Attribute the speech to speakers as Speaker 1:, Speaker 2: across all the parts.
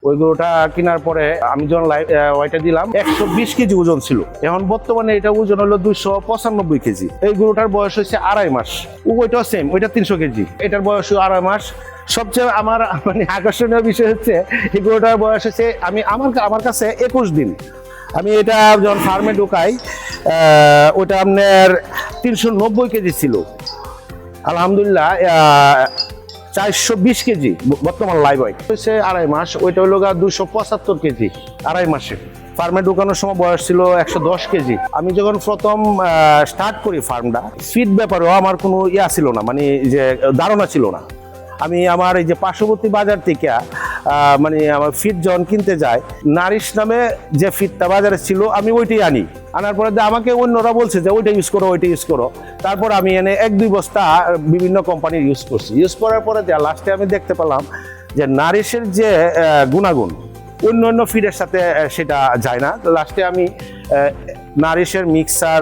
Speaker 1: ওই গরুটা কেনার পরে আমি যখন ওইটা দিলাম 120 কেজি ওজন ছিল। এখন বর্তমানে এটা ওজন হলো 295 কেজি। এই গরুটার বয়স হচ্ছে 2.5 মাস। ওইটাও সেম, ওইটা 300 কেজি, এটার বয়স 2.5 মাস। সবচেয়ে আমার মানে আকর্ষণীয় বিষয় হচ্ছে এই গরুটার বয়স হচ্ছে আমার কাছে 21 দিন। আমি এটা যখন ফার্মে ঢুকাই ওটা আপনার 390 কেজি ছিল। আলহামদুলিল্লাহ 420 কেজি বর্তমান লাইভ ওয়েট হচ্ছে 2.5 মাস। ওইটা হলো 275 কেজি 2.5 মাসে। ফার্মে ঢুকানোর সময় বয়স ছিল 110 কেজি। আমি যখন প্রথম স্টার্ট করি ফার্মটা, ফিড ব্যাপারেও আমার কোনো ছিল না, মানে যে ধারণা ছিল না। আমি আমার এই যে পার্শ্ববর্তী বাজার থেকে মানে আমার ফিড যখন কিনতে যায়, নারিশ নামে যে ফিডটা বাজারে ছিল আমি ওইটাই আনার পরে আমাকে অন্যরা বলছে যে ওইটা ইউজ করো, ওইটা ইউজ করো। তারপর আমি এনে 1-2 বস্তা বিভিন্ন কোম্পানির ইউজ করছি। ইউজ করার পরে লাস্টে আমি দেখতে পেলাম যে নারিশের যে গুণাগুণ অন্য ফিডের সাথে সেটা যায় না। লাস্টে আমি নারিশের মিক্সার,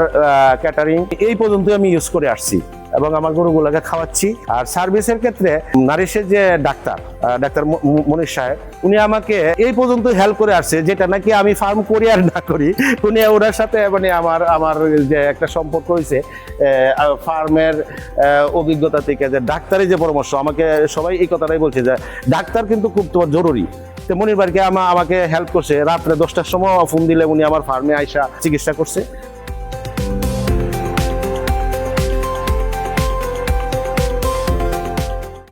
Speaker 1: ক্যাটারিং এই পর্যন্ত আমি ইউজ করে আসছি এবং আমার গরুগুলোকে খাওয়াচ্ছি। আর সার্ভিসের ক্ষেত্রে নারিশের যে ডাক্তার মনির সাহেব, উনি আমাকে এই পর্যন্ত হেল্প করে আসছে, যেটা নাকি আমি ফার্ম করি আর না করি, উনি ওনার সাথে মানে আমার যে একটা সম্পর্ক হয়েছে ফার্মের অভিজ্ঞতা থেকে, যে ডাক্তারের যে পরামর্শ, আমাকে সবাই এই কথাটাই বলছে যে ডাক্তার কিন্তু খুব তোমার জরুরি। তো মনির ভাইকে আমাকে হেল্প করছে। রাত্রে 10টার সময় ফোন দিলে উনি আমার ফার্মে আইসা চিকিৎসা করছে।